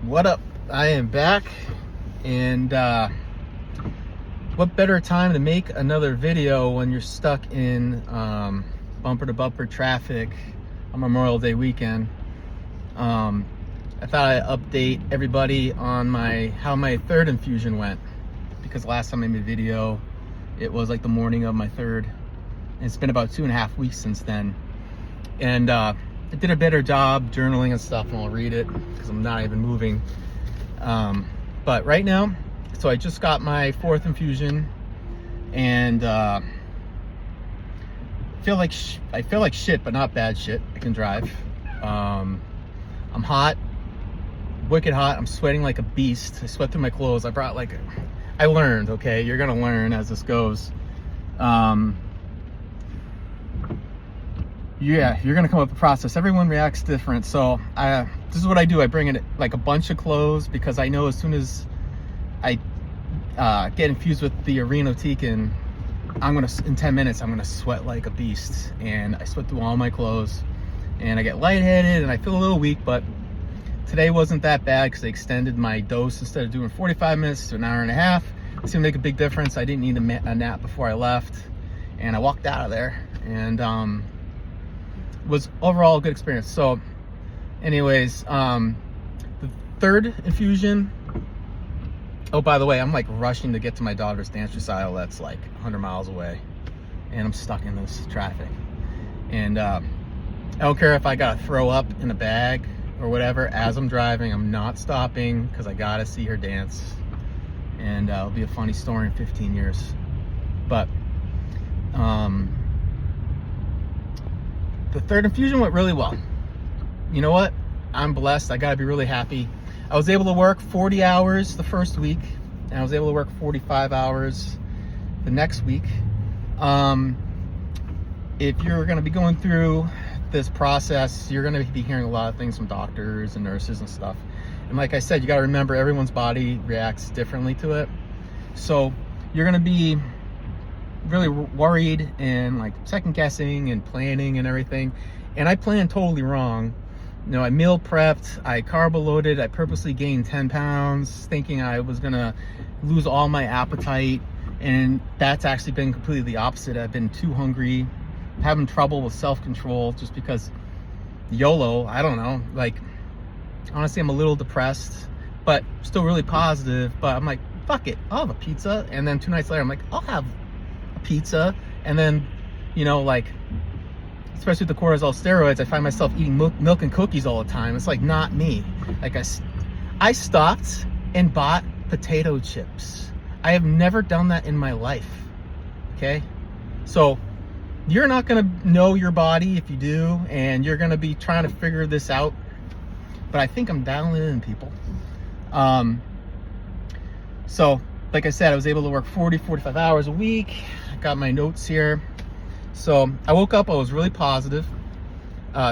What up? I am back, and what better time to make another video when you're stuck in bumper to bumper traffic on Memorial Day weekend. I thought I'd update everybody on how my third infusion went, because last time I made a video it was like the morning of my third, and it's been about 2.5 weeks since then. And I did a better job journaling and stuff, and I'll read it because I'm not even moving. But right now, so I just got my 4th infusion, and I feel like shit, but not bad shit. I can drive. I'm hot, wicked hot. I'm sweating like a beast. I sweat through my clothes. I learned, okay? You're gonna learn as this goes. Yeah, you're gonna come up with a process. Everyone reacts different. So this is what I do. I bring in like a bunch of clothes, because I know as soon as I get infused with the irinotecan, in 10 minutes, I'm gonna sweat like a beast. And I sweat through all my clothes, and I get lightheaded, and I feel a little weak. But today wasn't that bad, because they extended my dose. Instead of doing 45 minutes to an hour and a half. It seemed to make a big difference. I didn't need a nap before I left, and I walked out of there, and was overall a good experience. So anyways, the third infusion, oh, by the way, I'm like rushing to get to my daughter's dance recital that's like 100 miles away, and I'm stuck in this traffic. And I don't care if I gotta throw up in a bag or whatever as I'm driving. I'm not stopping, because I gotta see her dance, and it'll be a funny story in 15 years. But the third infusion went really well. You know what? I'm blessed. I gotta be really happy. I was able to work 40 hours the first week, and I was able to work 45 hours the next week. If you're gonna be going through this process, you're gonna be hearing a lot of things from doctors and nurses and stuff. And like I said, you gotta remember, everyone's body reacts differently to it. So you're gonna be really worried and like second guessing and planning and everything. And I planned totally wrong. You know, I meal prepped, I carb loaded, I purposely gained 10 pounds thinking I was gonna lose all my appetite, and that's actually been completely the opposite. I've been too hungry, having trouble with self-control, just because YOLO, I don't know. Like, honestly, I'm a little depressed, but still really positive. But I'm like, fuck it, I'll have a pizza. And then 2 nights later, I'm like, I'll have pizza. And then, you know, like, especially with the cortisol steroids, I find myself eating milk and cookies all the time. It's like not me. Like, I stopped and bought potato chips. I have never done that in my life. Okay, so you're not gonna know your body if you do, and you're gonna be trying to figure this out. But I think I'm dialing it in, people. So like I said, I was able to work 45 hours a week. I got my notes here. So I woke up, I was really positive.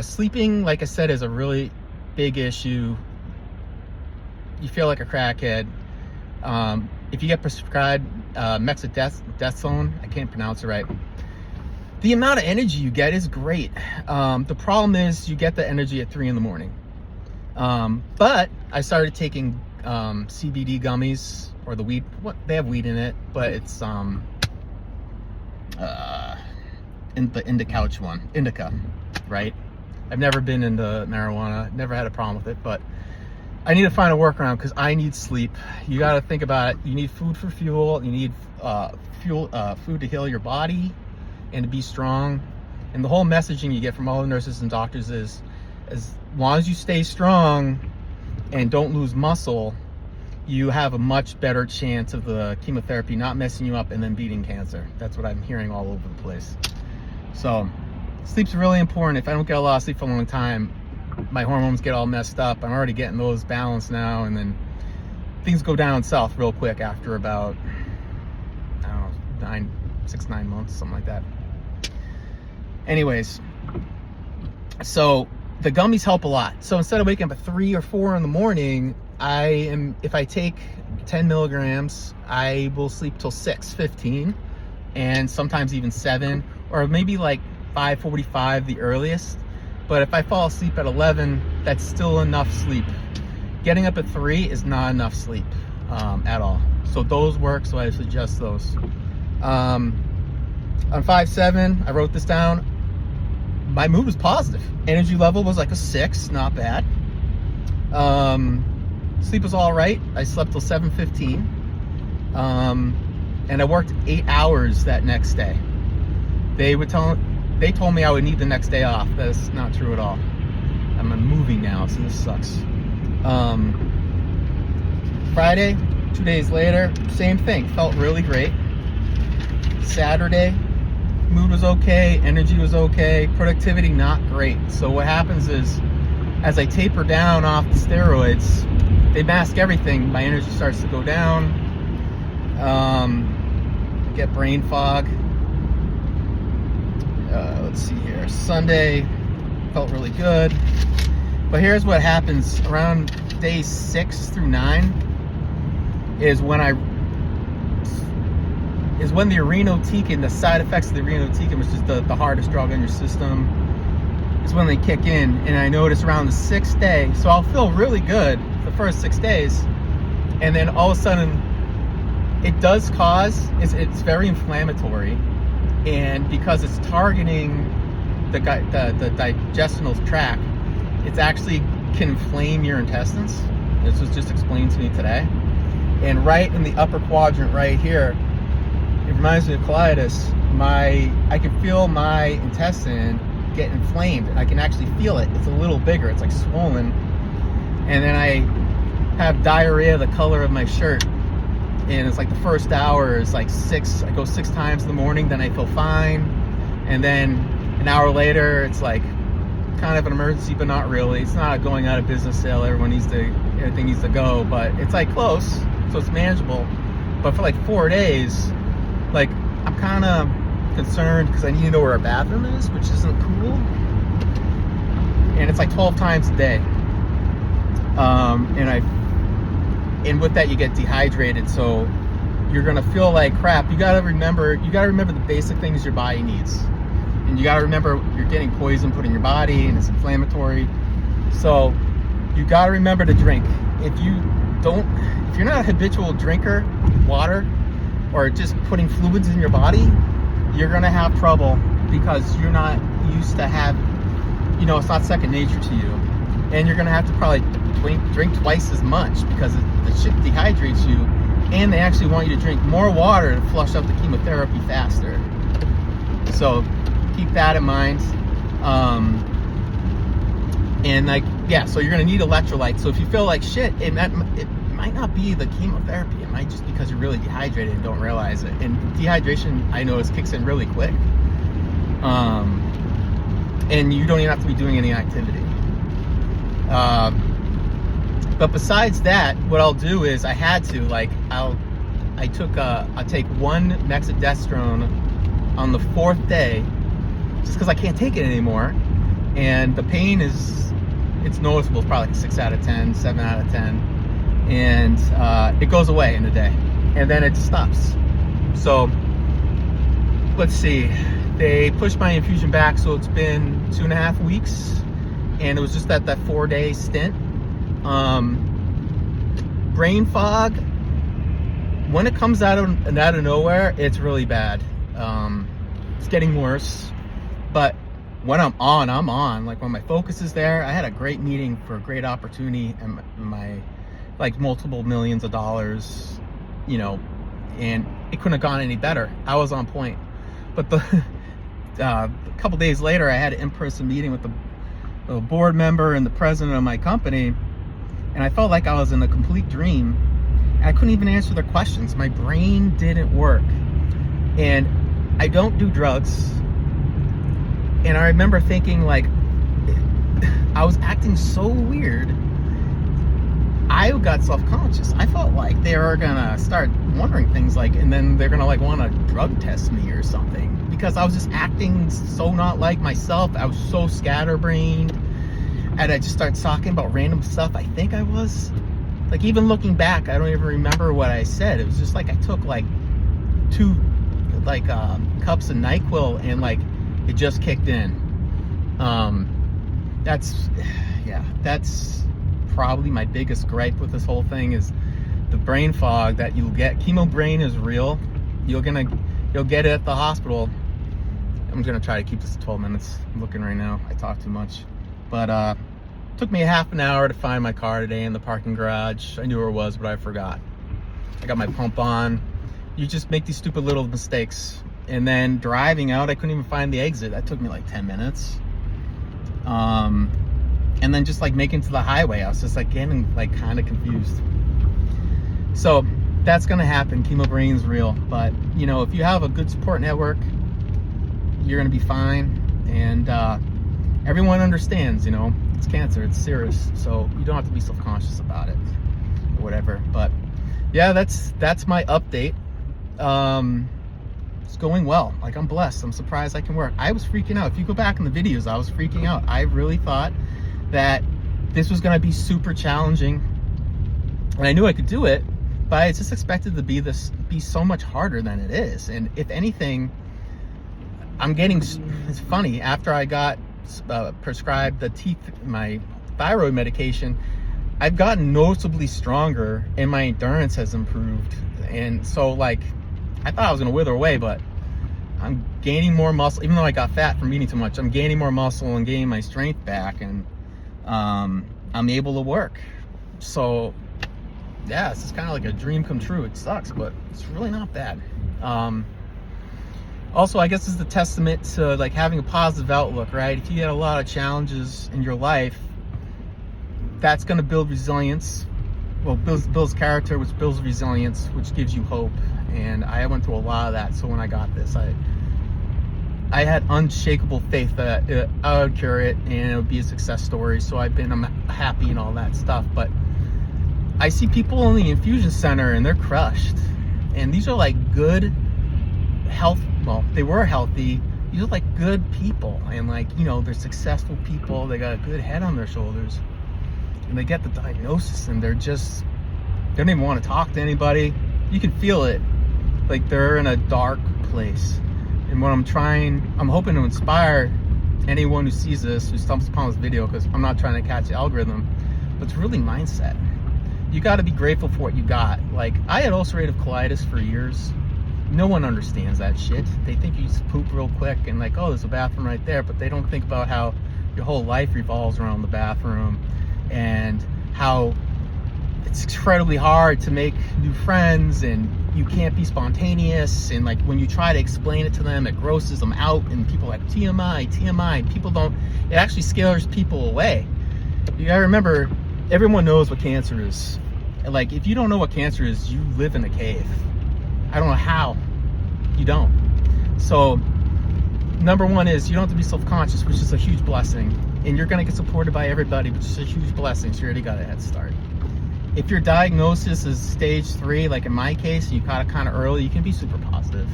Sleeping, like I said, is a really big issue. You feel like a crackhead. If you get prescribed Mexidezone, I can't pronounce it right, the amount of energy you get is great. The problem is you get the energy at 3 in the morning. But I started taking CBD gummies, or the weed. What, they have weed in it, but it's in the indica, right? I've never been into marijuana, never had a problem with it, but I need to find a workaround, because I need sleep. You got to think about it. You need food for fuel. You need food to heal your body and to be strong. And the whole messaging you get from all the nurses and doctors is, as long as you stay strong and don't lose muscle, you have a much better chance of the chemotherapy not messing you up and then beating cancer. That's what I'm hearing all over the place. So sleep's really important. If I don't get a lot of sleep for a long time, my hormones get all messed up. I'm already getting those balanced now, and then things go down south real quick after about, I don't know, 6-9 months, something like that. Anyways, so the gummies help a lot. So instead of waking up at 3 or 4 in the morning, if I take 10 milligrams, I will sleep till 6:15, and sometimes even 7, or maybe like 5:45 the earliest. But if I fall asleep at 11, that's still enough sleep getting up at 3 is not enough sleep at all. So those work, so I suggest those. On 5/7, I wrote this down. My mood was positive. Energy level was like a 6, not bad. Sleep was all right. I slept till 7:15. And I worked 8 hours that next day. They told me I would need the next day off. That's not true at all. I'm moving now, so this sucks. Friday, 2 days later, same thing. Felt really great. Saturday, mood was okay, energy was okay, productivity not great. So what happens is, as I taper down off the steroids, they mask everything. My energy starts to go down. Get brain fog. Let's see here. Sunday felt really good. But here's what happens around days 6 through 9 is when the irinotecan, the side effects of the irinotecan, which is the hardest drug in your system, is when they kick in. And I notice around the 6th day, so I'll feel really good the first 6 days, and then all of a sudden it does cause, it's very inflammatory, and because it's targeting the digestional tract, it's actually can inflame your intestines. This was just explained to me today. And right in the upper quadrant right here, it reminds me of colitis. I can feel my intestine get inflamed. I can actually feel it. It's a little bigger. It's like swollen. And then I have diarrhea the color of my shirt. And it's like the first hour is like 6. I go 6 times in the morning, then I feel fine. And then an hour later, it's like kind of an emergency, but not really. It's not a going out of business sale. Everything needs to go, but it's like close, so it's manageable. But for like 4 days, like I'm kind of concerned because I need to know where our bathroom is, which isn't cool. And it's like 12 times a day. And with that you get dehydrated, so you're gonna feel like crap. You gotta remember the basic things your body needs. And you gotta remember you're getting poison put in your body and it's inflammatory. So you gotta remember to drink. If you're not a habitual drinker, water, or just putting fluids in your body, you're gonna have trouble because you're not used to it's not second nature to you. And you're gonna have to probably drink twice as much because the shit dehydrates you, and they actually want you to drink more water to flush out the chemotherapy faster. So keep that in mind. So you're gonna need electrolytes. So if you feel like shit, it might not be the chemotherapy. It might just be because you're really dehydrated and don't realize it. And dehydration, I notice, kicks in really quick. And you don't even have to be doing any activity. But besides that, what I'll do is I'll take 1 mexadestrone on the 4th day, just because I can't take it anymore, and the pain it's noticeable. It's probably like 6 out of 10, 7 out of 10, and it goes away in a day, and then it stops. So let's see, they pushed my infusion back, so it's been 2.5 weeks, and it was just that 4-day stint. Brain fog, when it comes out of nowhere, it's really bad. It's getting worse, but when I'm on. Like when my focus is there, I had a great meeting for a great opportunity, and my multiple millions of dollars, and it couldn't have gone any better. I was on point. But a couple days later, I had an in-person meeting with the board member and the president of my company, and I felt like I was in a complete dream. I couldn't even answer their questions. My brain didn't work. And I don't do drugs. And I remember thinking, I was acting so weird. I got self-conscious. I felt like they were gonna start wondering things and then they're gonna want to drug test me or something, because I was just acting so not like myself. I was so scatterbrained, and I just started talking about random stuff. I think I was even looking back, I don't even remember what I said. It was just I took 2 cups of NyQuil, and it just kicked in. That's probably my biggest gripe with this whole thing is the brain fog that you'll get. Chemo brain is real. You'll get it at the hospital. I'm gonna try to keep this to 12 minutes. I'm looking right now. I talk too much. But took me a half an hour to find my car today in the parking garage. I knew where it was, but I forgot. I got my pump on. You just make these stupid little mistakes. And then driving out, I couldn't even find the exit. That took me like 10 minutes. And then just like making to the highway, I was just like getting like kind of confused. So that's gonna happen. Chemo brain's real. But you know, if you have a good support network, you're gonna be fine. And everyone understands, you know, it's cancer, it's serious. So you don't have to be self-conscious about it or whatever. But yeah, that's my update. It's going well. Like, I'm blessed. I'm surprised I can work. I was freaking out. If you go back in the videos, I was freaking out. I really thought that this was going to be super challenging, and I knew I could do it, but I just expected to be so much harder than it is. And if anything, it's funny, after I got prescribed my thyroid medication, I've gotten noticeably stronger and my endurance has improved. And so like, I thought I was gonna wither away, but I'm gaining more muscle. Even though I got fat from eating too much, I'm gaining more muscle and gaining my strength back, and I'm able to work. So yeah, it's just kind of like a dream come true. It sucks, but it's really not bad. Also, I guess this is the testament to like having a positive outlook, right? If you get a lot of challenges in your life, that's gonna build resilience. Well, builds character, which builds resilience, which gives you hope. And I went through a lot of that. So when I got this, I had unshakable faith that I would cure it and it would be a success story. So I'm happy and all that stuff. But I see people in the infusion center and they're crushed. And these are like good health. Well, they were healthy. These are like good people. And like, you know, they're successful people. They got a good head on their shoulders. And they get the diagnosis and they don't even want to talk to anybody. You can feel it. Like they're in a dark place. And what I'm hoping to inspire anyone who sees this, who stumbles upon this video, because I'm not trying to catch the algorithm, but it's really mindset. You got to be grateful for what you got. Like, I had ulcerative colitis for years. No one understands that shit. They think you just poop real quick and like, oh, there's a bathroom right there, but they don't think about how your whole life revolves around the bathroom and how it's incredibly hard to make new friends and you can't be spontaneous, and like when you try to explain it to them, it grosses them out, and people are like TMI. People don't, it actually scares people away. You gotta remember, everyone knows what cancer is. And like, if you don't know what cancer is, you live in a cave. I don't know how you don't. So number one is you don't have to be self-conscious, which is a huge blessing, and you're gonna get supported by everybody, which is a huge blessing. So you already got a head start. If your diagnosis is stage 3, like in my case, and you got it kind of early, you can be super positive.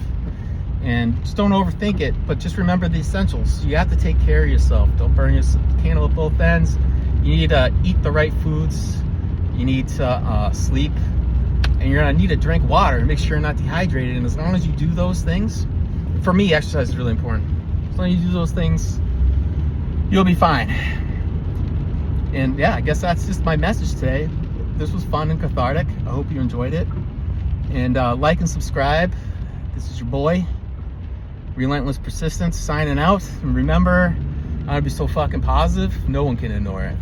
And just don't overthink it, but just remember the essentials. You have to take care of yourself. Don't burn your candle at both ends. You need to eat the right foods. You need to sleep. And you're gonna need to drink water and make sure you're not dehydrated. And as long as you do those things, for me, exercise is really important. As long as you do those things, you'll be fine. And yeah, I guess that's just my message today. This was fun and cathartic. I hope you enjoyed it. And like and subscribe. This is your boy, Relentless Persistence, signing out. And remember, I'm gonna be so fucking positive, no one can ignore it.